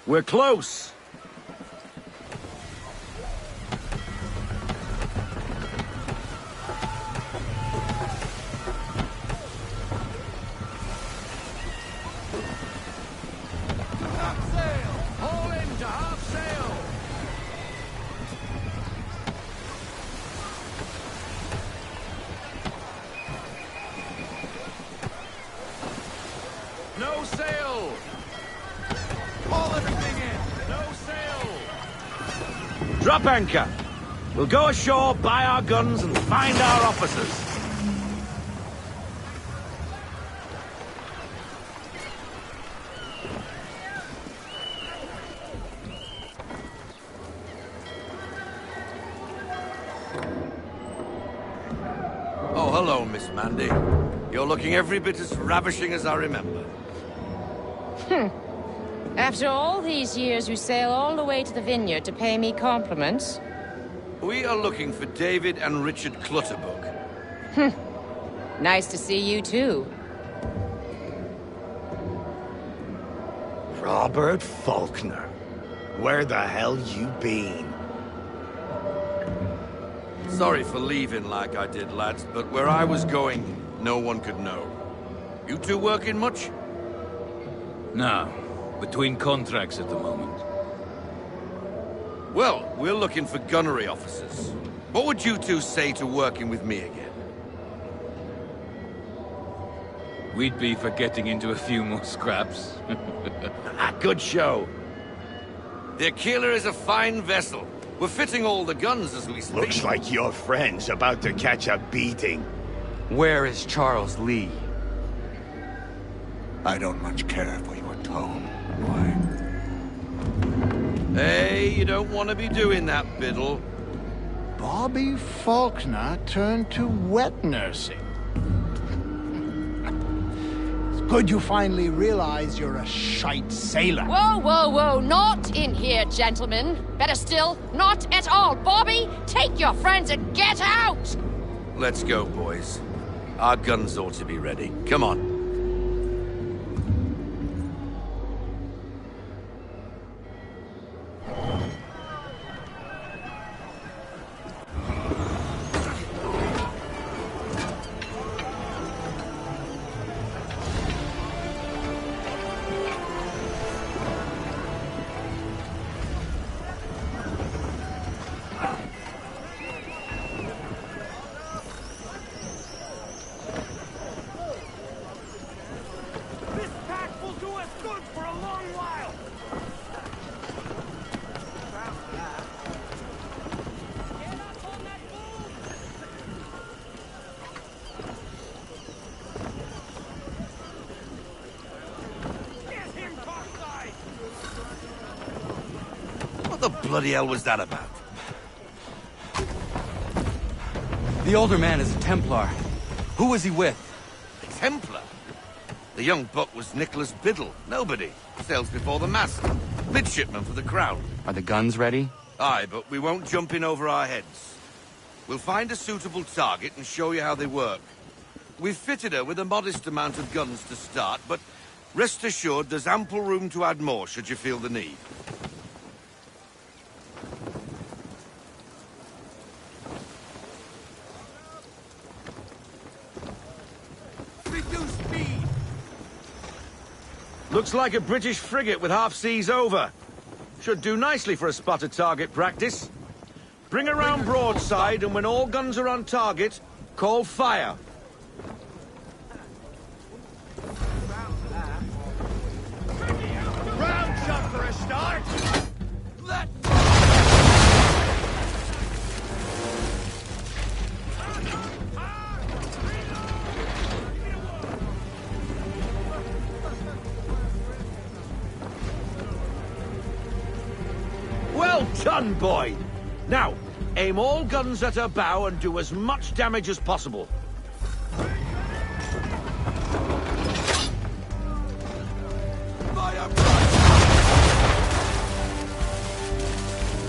We're close! Half sail! Haul in to half sail! No sail! Haul everything in! No sail! Drop anchor! We'll go ashore, buy our guns, and find our officers. Oh, hello, Miss Mandy. You're looking every bit as ravishing as I remember. After all these years, you sail all the way to the vineyard to pay me compliments? We are looking for David and Richard Clutterbuck. Nice to see you, too. Robert Faulkner. Where the hell you been? Sorry for leaving like I did, lads, but where I was going, no one could know. You two working much? No. Between contracts at the moment. Well, we're looking for gunnery officers. What would you two say to working with me again? We'd be for getting into a few more scraps. Good show. The Aquila is a fine vessel. We're fitting all the guns as we speak. Looks like your friend's about to catch a beating. Where is Charles Lee? I don't much care for your tone, boy. Hey, you don't want to be doing that, Biddle. Bobby Faulkner turned to wet nursing. It's good you finally realize you're a shite sailor. Whoa, whoa, whoa, not in here, gentlemen. Better still, not at all. Bobby, take your friends and get out! Let's go, boys. Our guns ought to be ready. Come on. the bloody hell was that about? The older man is a Templar. Who was he with? A Templar? The young buck was Nicholas Biddle. Nobody. Sails before the mast. Midshipman for the Crown. Are the guns ready? Aye, but we won't jump in over our heads. We'll find a suitable target and show you how they work. We've fitted her with a modest amount of guns to start, but rest assured there's ample room to add more should you feel the need. Reduce speed! Looks like a British frigate with half seas over. Should do nicely for a spotted target practice. Bring around broadside, and when all guns are on target, call fire. Round shot for a start! Let... Well done, boy! Now, aim all guns at her bow and do as much damage as possible.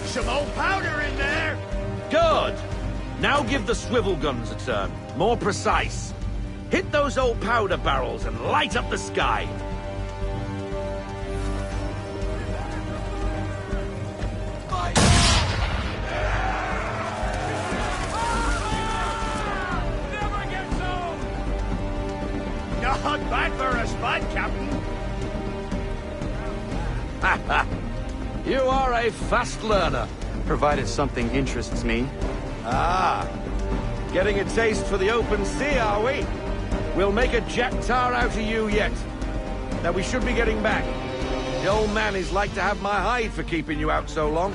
Some old powder in there! Good! Now give the swivel guns a turn. More precise. Hit those old powder barrels and light up the sky. Not bad for a spud, Captain. You are a fast learner. Provided something interests me. Ah, getting a taste for the open sea, are we? We'll make a jack tar out of you yet. Now we should be getting back. The old man is like to have my hide for keeping you out so long.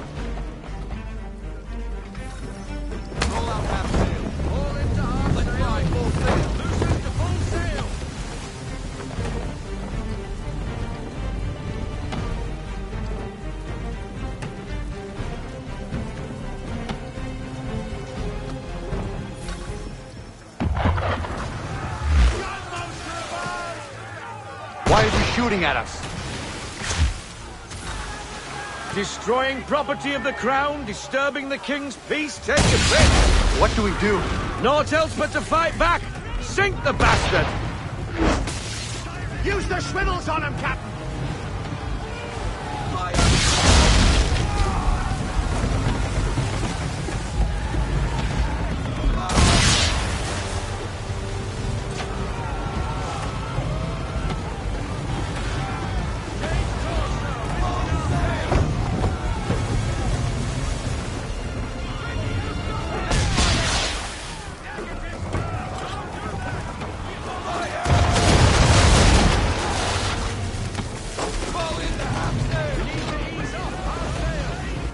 Roll out half sail. All into half sail. Fly full sail. Loosen to full sail. Why is he shooting at us? Destroying property of the Crown, disturbing the King's peace, take offense. What do we do? Naught else but to fight back. Sink the bastard! Use the swivels on him, Captain.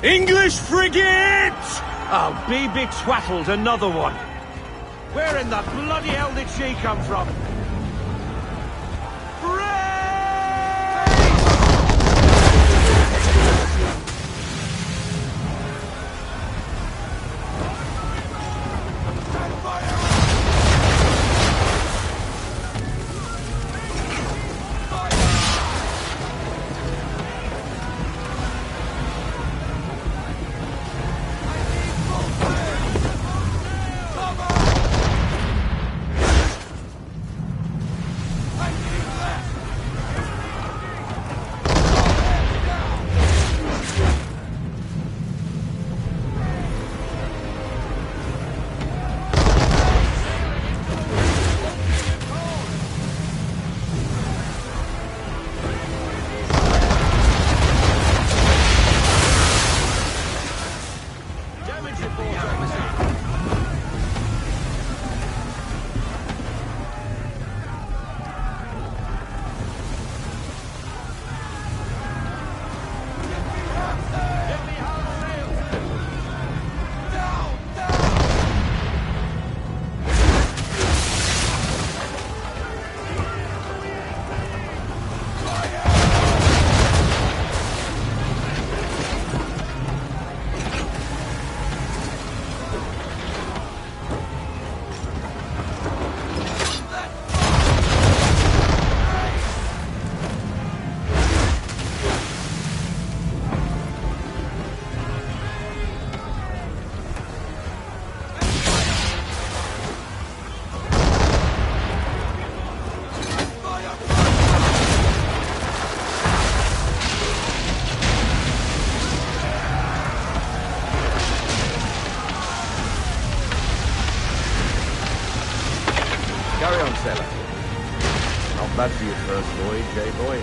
English frigate! Oh, be betwaddled, another one. Where in the bloody hell did she come from? sailor. Not bad for your first voyage, eh, boy?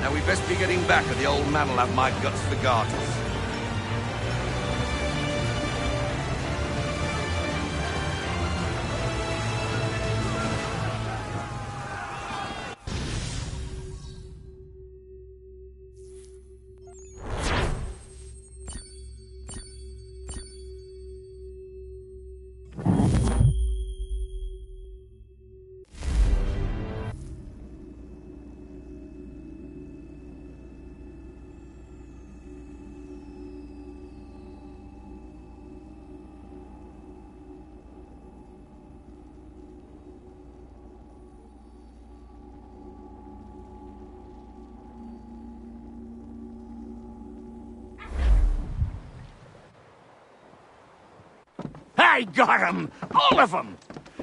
Now we best be getting back, or the old man'll have my guts for garters. I got 'em! All of 'em!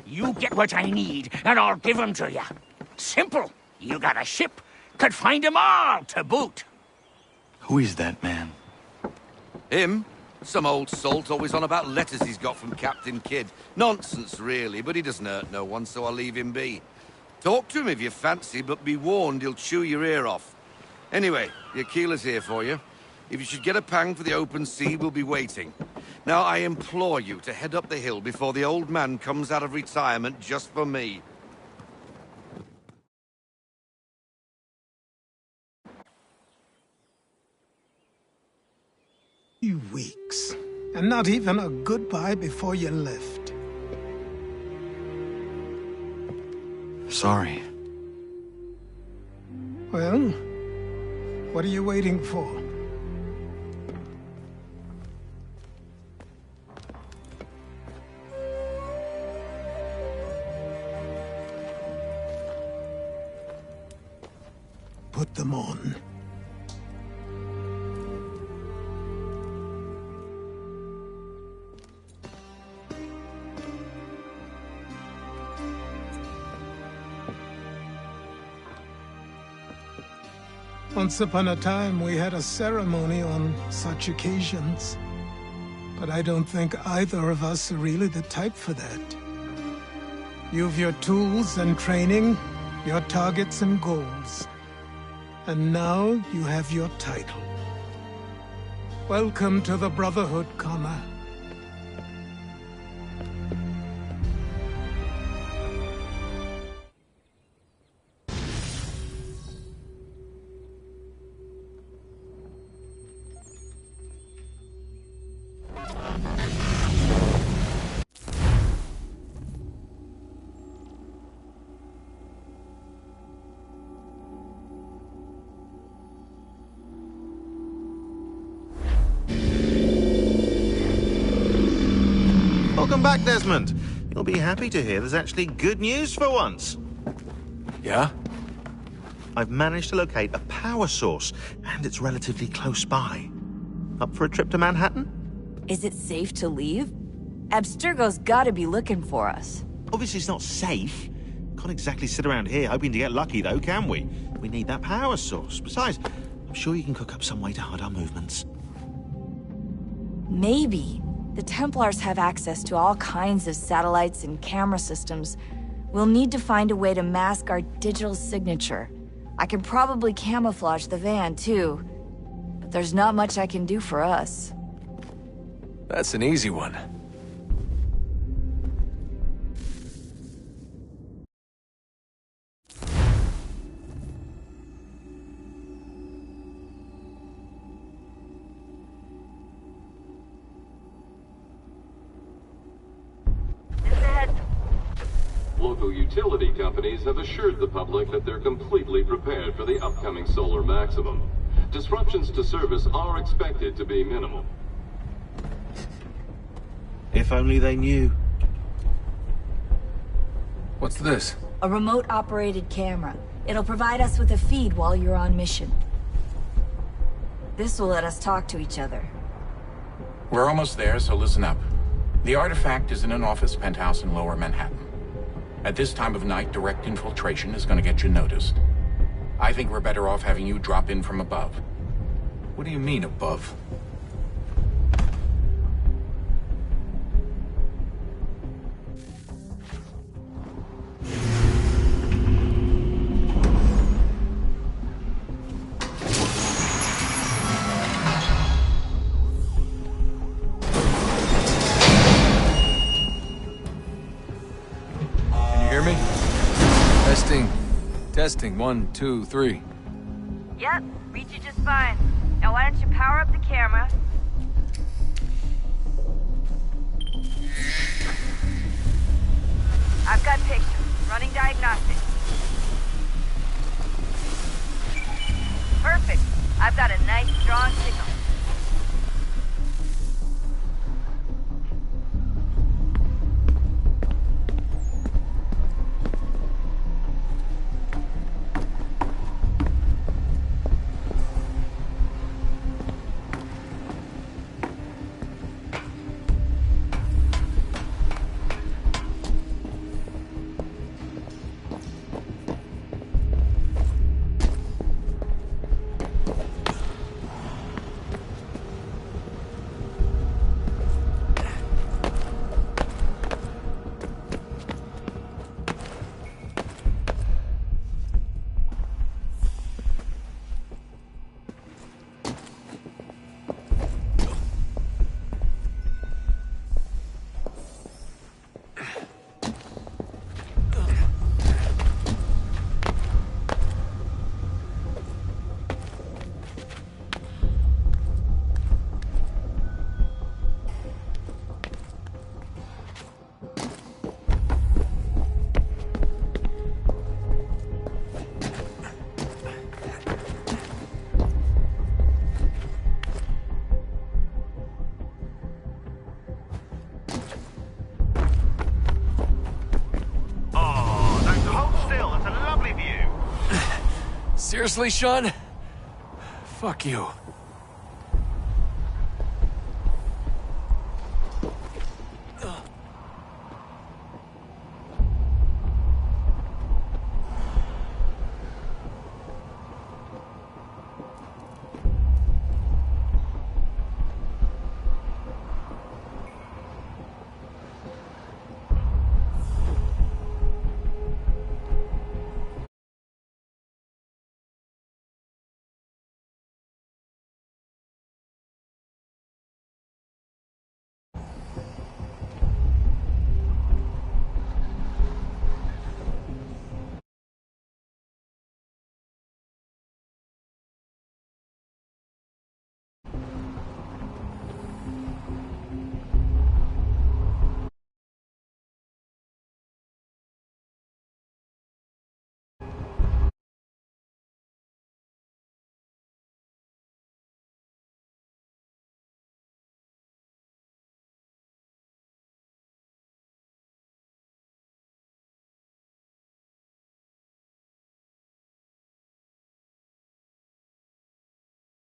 You get what I need, and I'll give 'em to you. Simple. You got a ship. Could find 'em all to boot. Who is that man? Him? Some old salt always on about letters he's got from Captain Kidd. Nonsense, really, but he doesn't hurt no one, so I'll leave him be. Talk to him if you fancy, but be warned he'll chew your ear off. Anyway, the Aquila's here for you. If you should get a pang for the open sea, we'll be waiting. Now, I implore you to head up the hill before the old man comes out of retirement just for me. Weeks, and not even a goodbye before you left. Sorry. Well, what are you waiting for? Put them on. Once upon a time, we had a ceremony on such occasions. But I don't think either of us are really the type for that. You've your tools and training, your targets and goals. And now you have your title. Welcome to the Brotherhood, Connor. Welcome back, Desmond. You'll be happy to hear there's actually good news for once. Yeah? I've managed to locate a power source, and it's relatively close by. Up for a trip to Manhattan? Is it safe to leave? Abstergo's gotta be looking for us. Obviously it's not safe. Can't exactly sit around here hoping to get lucky, though, can we? We need that power source. Besides, I'm sure you can cook up some way to hide our movements. Maybe. The Templars have access to all kinds of satellites and camera systems. We'll need to find a way to mask our digital signature. I can probably camouflage the van, too. But there's not much I can do for us. That's an easy one. Local utility companies have assured the public that they're completely prepared for the upcoming solar maximum. Disruptions to service are expected to be minimal. If only they knew. What's this? A remote-operated camera. It'll provide us with a feed while you're on mission. This will let us talk to each other. We're almost there, so listen up. The artifact is in an office penthouse in Lower Manhattan. At this time of night, direct infiltration is going to get you noticed. I think we're better off having you drop in from above. What do you mean, above? Testing, 1, 2, 3. Yep, reach you just fine. Now why don't you power up the camera? I've got pictures. Running diagnostics. Perfect. I've got a nice, strong signal. Seriously, Sean? Fuck you.